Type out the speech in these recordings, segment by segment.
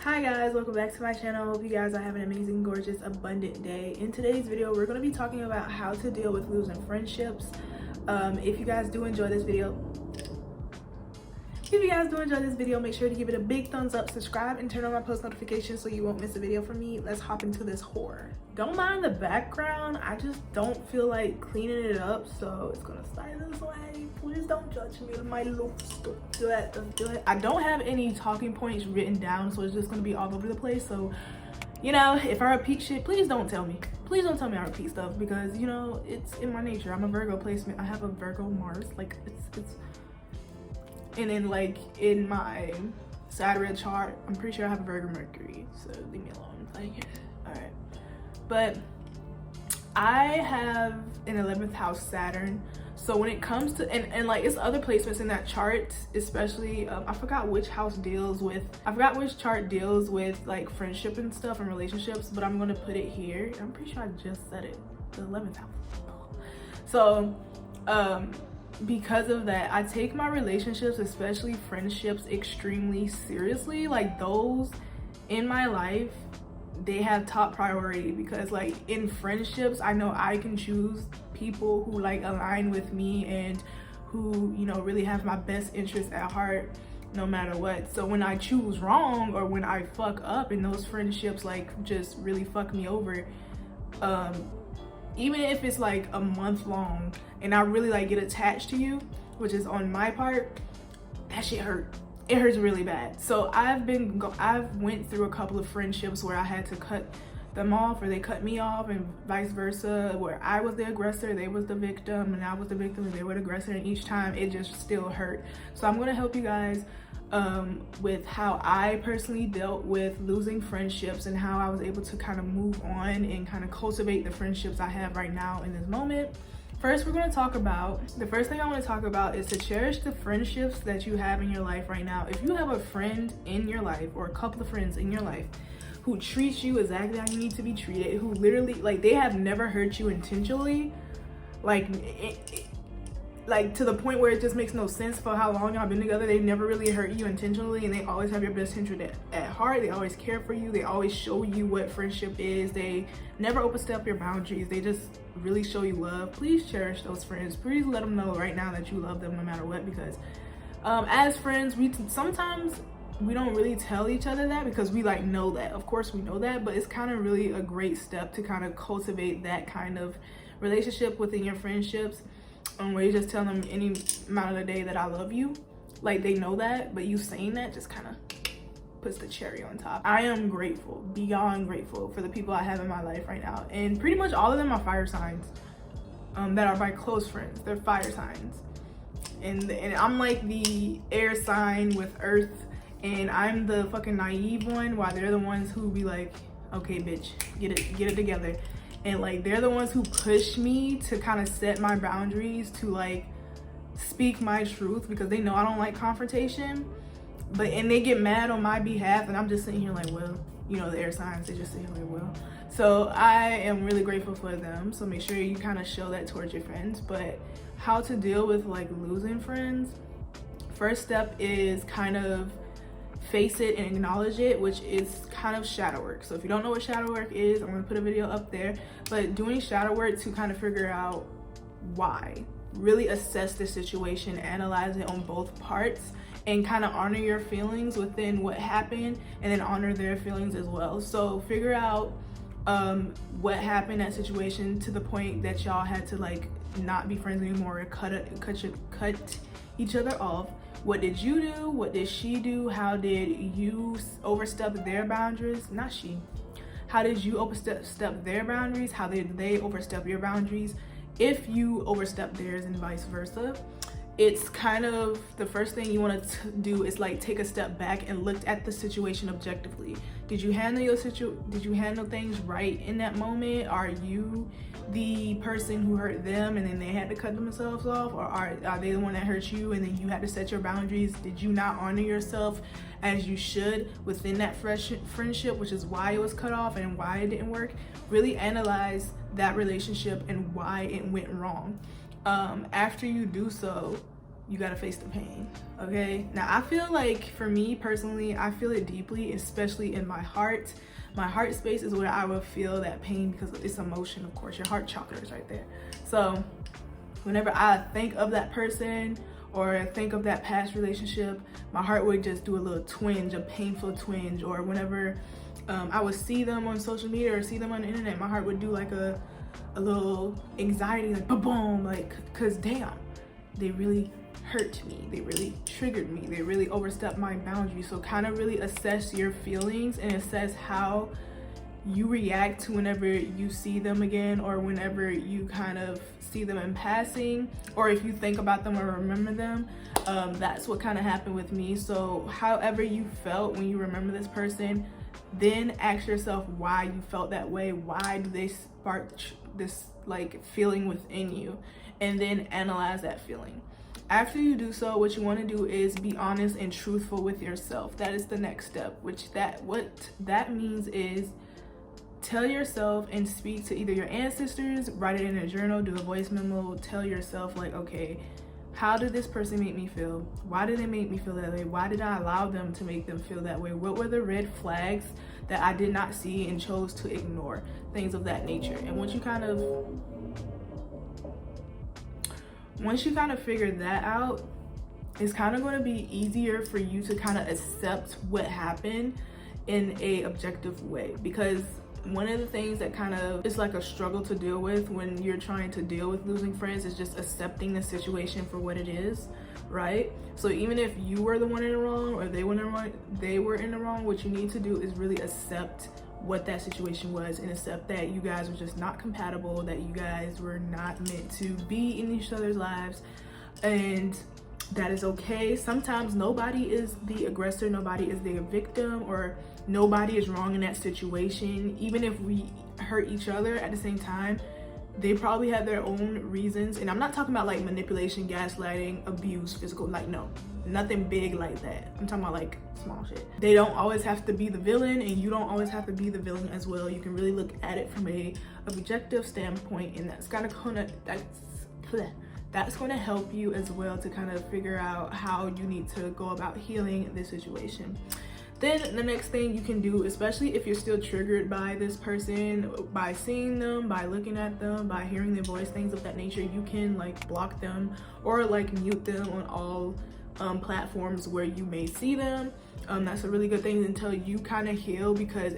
Hi guys, welcome back to my channel. Hope you guys are having an amazing, gorgeous, abundant day. In today's video, we're going to be talking about how to deal with losing friendships. If you guys do enjoy this video, make sure to give it a big thumbs up, subscribe, and turn on my post notifications so you won't miss a video from me. Let's hop into this horror. Don't mind the background. I just don't feel like cleaning it up, so it's gonna stay this way. Please don't judge me with my looks. Don't do it. Don't do it. I don't have any talking points written down, so it's just gonna be all over the place. So, you know, if I repeat shit, please don't tell me. Please don't tell me I repeat stuff because, you know, it's in my nature. I'm a Virgo placement. I have a Virgo Mars. Like, it's and then like in my Saturn chart, I'm pretty sure I have a Virgo Mercury, so leave me alone. Like, all right. But I have an 11th house Saturn, so when it comes to and like it's other placements in that chart, especially I forgot which chart deals with like friendship and stuff and relationships, but I'm gonna put it here. I'm pretty sure I just said it, the 11th house. So because of that, I take my relationships, especially friendships, extremely seriously. Like, those in my life, they have top priority because like in friendships, I know I can choose people who like align with me and who, you know, really have my best interests at heart no matter what. So when I choose wrong or when I fuck up and those friendships like just really fuck me over, even if it's like a month long and I really like get attached to you, which is on my part, that shit hurt. It hurts really bad. So I've went through a couple of friendships where I had to cut them off or they cut me off, and vice versa, where I was the aggressor, they was the victim, and I was the victim and they were the aggressor, and each time it just still hurt. So I'm gonna help you guys with how I personally dealt with losing friendships and how I was able to kind of move on and kind of cultivate the friendships I have right now in this moment. First, the first thing I want to talk about is to cherish the friendships that you have in your life right now. If you have a friend in your life or a couple of friends in your life who treats you exactly how you need to be treated, who literally, like, they have never hurt you intentionally, like to the point where it just makes no sense for how long y'all been together. They never really hurt you intentionally, and they always have your best interest at heart. They always care for you. They always show you what friendship is. They never overstep your boundaries. They just really show you love. Please cherish those friends. Please let them know right now that you love them no matter what, because as friends, sometimes we don't really tell each other that because we like know that. Of course we know that, but it's kind of really a great step to kind of cultivate that kind of relationship within your friendships, where you just tell them any amount of the day that I love you. Like, they know that, but you saying that just kind of puts the cherry on top. I am grateful, beyond grateful, for the people I have in my life right now, and pretty much all of them are fire signs that are my close friends. They're fire signs, and I'm like the air sign with earth, and I'm the fucking naive one, while they're the ones who be like, okay bitch, get it together. And like, they're the ones who push me to kind of set my boundaries, to like speak my truth, because they know I don't like confrontation, and they get mad on my behalf, and I'm just sitting here like, well, you know, the air signs, they just sit here like, well. So I am really grateful for them. So make sure you kind of show that towards your friends. But how to deal with like losing friends, first step is kind of face it and acknowledge it, which is kind of shadow work. So if you don't know what shadow work is, I'm gonna put a video up there, but doing shadow work to kind of figure out why, really assess the situation, analyze it on both parts, and kind of honor your feelings within what happened, and then honor their feelings as well. So figure out what happened, that situation, to the point that y'all had to like not be friends anymore, cut each other off. What did you do? What did she do? How did you overstep their boundaries? Not she. How did you overstep their boundaries? How did they overstep your boundaries? If you overstep theirs, and vice versa. It's kind of the first thing you want to do is like take a step back and look at the situation objectively. Did you handle things right in that moment? Are you the person who hurt them and then they had to cut themselves off, or are they the one that hurt you and then you had to set your boundaries? Did you not honor yourself as you should within that friendship, which is why it was cut off and why it didn't work? Really analyze that relationship and why it went wrong. After you do so, you gotta face the pain, okay? Now, I feel like, for me personally, I feel it deeply, especially in my heart. My heart space is where I will feel that pain because it's emotion, of course. Your heart chakra is right there. So whenever I think of that person or think of that past relationship, my heart would just do a little twinge, a painful twinge. Or whenever I would see them on social media or see them on the internet, my heart would do like a little anxiety, like boom, like, cause damn, they really hurt me, they really triggered me, they really overstepped my boundaries. So kind of really assess your feelings and assess how you react to whenever you see them again, or whenever you kind of see them in passing, or if you think about them or remember them. That's what kind of happened with me. So however you felt when you remember this person, then ask yourself why you felt that way. Why do they spark this like feeling within you? And then analyze that feeling. After you do so, what you want to do is be honest and truthful with yourself. That is the next step, what that means is tell yourself and speak to either your ancestors, write it in a journal, do a voice memo, tell yourself like, okay, how did this person make me feel? Why did they make me feel that way? Why did I allow them to make them feel that way? What were the red flags that I did not see and chose to ignore? Things of that nature. And once you kind of figure that out, it's kind of going to be easier for you to kind of accept what happened in a objective way. Because one of the things that kind of is like a struggle to deal with when you're trying to deal with losing friends is just accepting the situation for what it is, right? So even if you were the one in the wrong or they were in the wrong, what you need to do is really accept what that situation was and accept that you guys were just not compatible, that you guys were not meant to be in each other's lives, and that is okay. Sometimes nobody is the aggressor, nobody is the victim, or nobody is wrong in that situation. Even if we hurt each other at the same time, they probably have their own reasons. And I'm not talking about like manipulation, gaslighting, abuse, physical, like no, nothing big like that. I'm talking about like small shit. They don't always have to be the villain, and you don't always have to be the villain as well. You can really look at it from a objective standpoint, and that's kind of that's going to help you as well to kind of figure out how you need to go about healing this situation. Then the next thing you can do, especially if you're still triggered by this person, by seeing them, by looking at them, by hearing their voice, things of that nature, you can like block them or like mute them on all platforms where you may see them. That's a really good thing until you kind of heal, because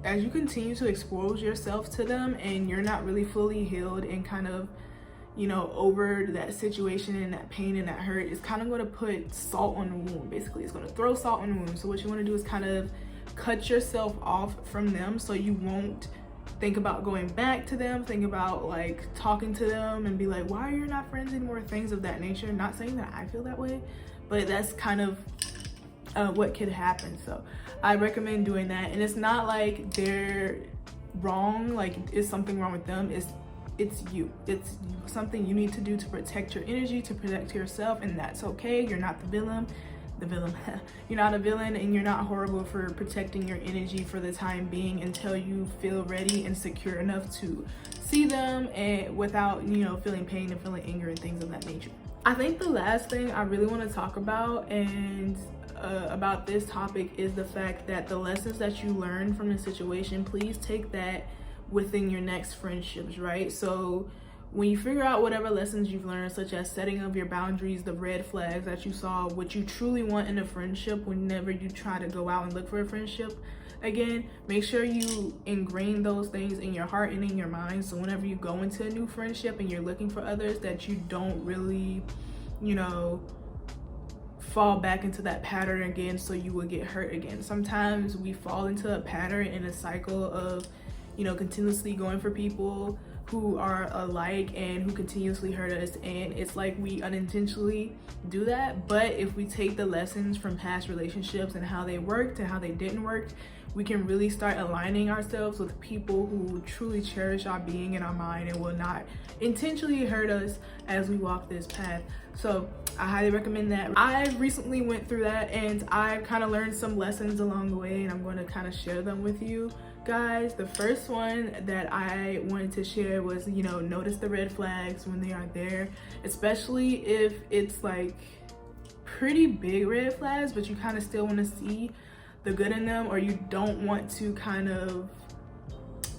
as you continue to expose yourself to them and you're not really fully healed and kind of, you know, over that situation and that pain and that hurt, is kind of going to put salt on the wound. Basically, it's going to throw salt on the wound. So what you want to do is kind of cut yourself off from them, so you won't think about going back to them, think about like talking to them and be like, why are you not friends anymore? Things of that nature. Not saying that I feel that way, but that's kind of what could happen. So I recommend doing that. And it's not like they're wrong, like it's something wrong with them. It's you. It's something you need to do to protect your energy, to protect yourself, and that's okay. You're not the villain. You're not a villain, and you're not horrible for protecting your energy for the time being until you feel ready and secure enough to see them and without, you know, feeling pain and feeling anger and things of that nature. I think the last thing I really want to talk about and about this topic is the fact that the lessons that you learn from the situation, please take that within your next friendships, right? So when you figure out whatever lessons you've learned, such as setting of your boundaries, the red flags that you saw, what you truly want in a friendship, whenever you try to go out and look for a friendship again, make sure you ingrain those things in your heart and in your mind. So whenever you go into a new friendship and you're looking for others, that you don't really, you know, fall back into that pattern again, so you will get hurt again. Sometimes we fall into a pattern in a cycle of, you know, continuously going for people who are alike and who continuously hurt us, and it's like we unintentionally do that. But if we take the lessons from past relationships and how they worked and how they didn't work, we can really start aligning ourselves with people who truly cherish our being and our mind and will not intentionally hurt us as we walk this path. So I highly recommend that. I recently went through that and I've kind of learned some lessons along the way, and I'm going to kind of share them with you guys. The first one that I wanted to share was, you know, notice the red flags when they are there, especially if it's like pretty big red flags, but you kind of still want to see the good in them, or you don't want to kind of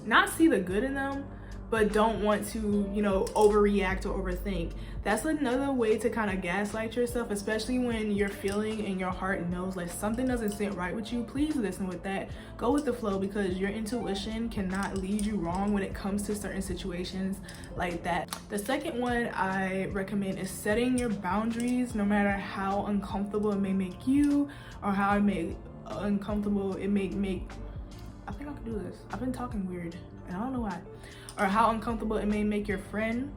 not see the good in them, but don't want to, you know, overreact or overthink. That's another way to kind of gaslight yourself, especially when you're feeling and your heart knows like something doesn't sit right with you. Please listen with that. Go with the flow, because your intuition cannot lead you wrong when it comes to certain situations like that. The second one I recommend is setting your boundaries, no matter how uncomfortable it may make you, or how uncomfortable it may make, I think I can do this. I've been talking weird and I don't know why. Or how uncomfortable it may make your friend.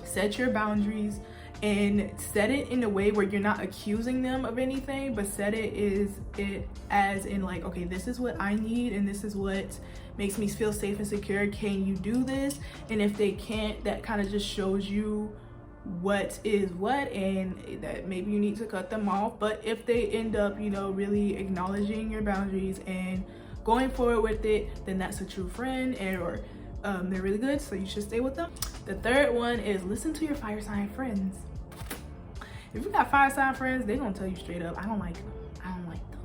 Set your boundaries and set it in a way where you're not accusing them of anything, but set it as in like, okay, this is what I need and this is what makes me feel safe and secure. Can you do this? And if they can't, that kind of just shows you what is what, and that maybe you need to cut them off. But if they end up, you know, really acknowledging your boundaries and going forward with it, then that's a true friend, and or they're really good, so you should stay with them. The third one is listen to your fire sign friends. If you got fire sign friends, they're gonna tell you straight up, I don't like them, I don't like them.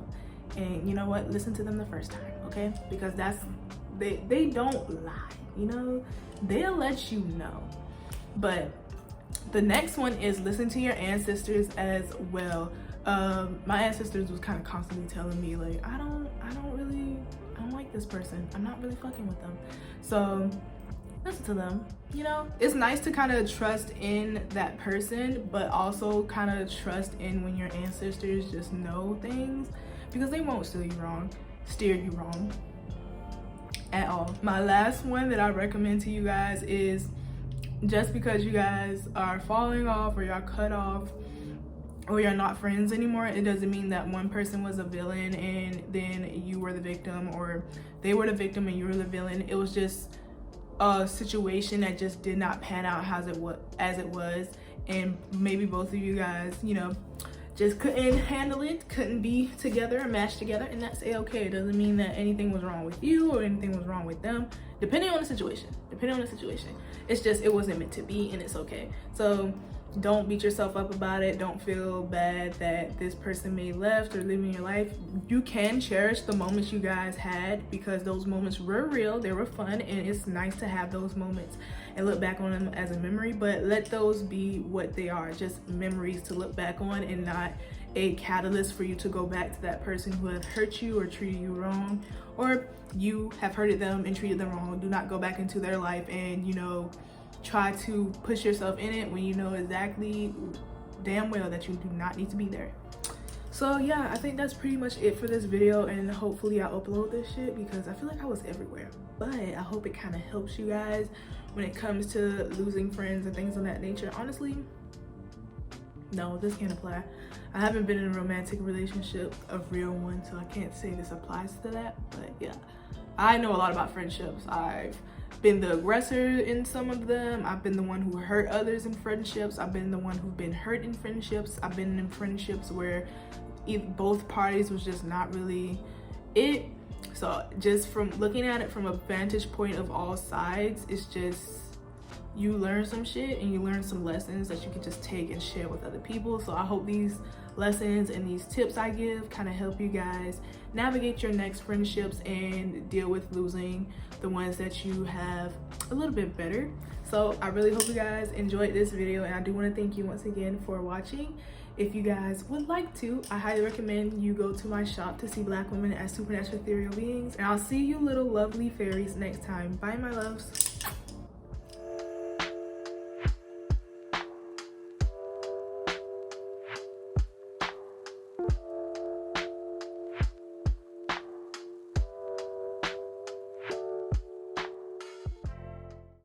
And you know what, listen to them the first time, okay? Because that's, they don't lie, you know, they'll let you know. But the next one is listen to your ancestors as well. My ancestors was kind of constantly telling me like, I don't like this person, I'm not really fucking with them. So listen to them. You know, it's nice to kind of trust in that person, but also kind of trust in when your ancestors just know things, because they won't steer you wrong at all. My last one that I recommend to you guys is, just because you guys are falling off or you're cut off or you're not friends anymore, it doesn't mean that one person was a villain and then you were the victim, or they were the victim and you were the villain. It was just a situation that just did not pan out as it was, and maybe both of you guys, you know, just couldn't handle it, couldn't be together and match together, and that's okay. It doesn't mean that anything was wrong with you or anything was wrong with them, depending on the situation. It's just, it wasn't meant to be, and it's okay. So don't beat yourself up about it. Don't feel bad that this person may left or living your life. You can cherish the moments you guys had, because those moments were real, they were fun, and it's nice to have those moments and look back on them as a memory. But let those be what they are, just memories to look back on, and not a catalyst for you to go back to that person who has hurt you or treated you wrong, or you have hurted them and treated them wrong. Do not go back into their life and, you know, try to push yourself in it when you know exactly damn well that you do not need to be there. So yeah, I think that's pretty much it for this video, and hopefully I upload this shit, because I feel like I was everywhere. But I hope it kind of helps you guys when it comes to losing friends and things of that nature. Honestly, no, this can't apply. I haven't been in a romantic relationship, a real one, so I can't say this applies to that. But yeah, I know a lot about friendships. I've been the aggressor in some of them. I've been the one who hurt others in friendships. I've been the one who's been hurt in friendships. I've been in friendships where both parties was just not really it. So just from looking at it from a vantage point of all sides, it's just, you learn some shit and you learn some lessons that you can just take and share with other people. So I hope these lessons and these tips I give kind of help you guys navigate your next friendships and deal with losing the ones that you have a little bit better. So I really hope you guys enjoyed this video, and I do want to thank you once again for watching. If you guys would like to, I highly recommend you go to my shop to see Black women as supernatural ethereal beings, and I'll see you little lovely fairies next time. Bye, my loves.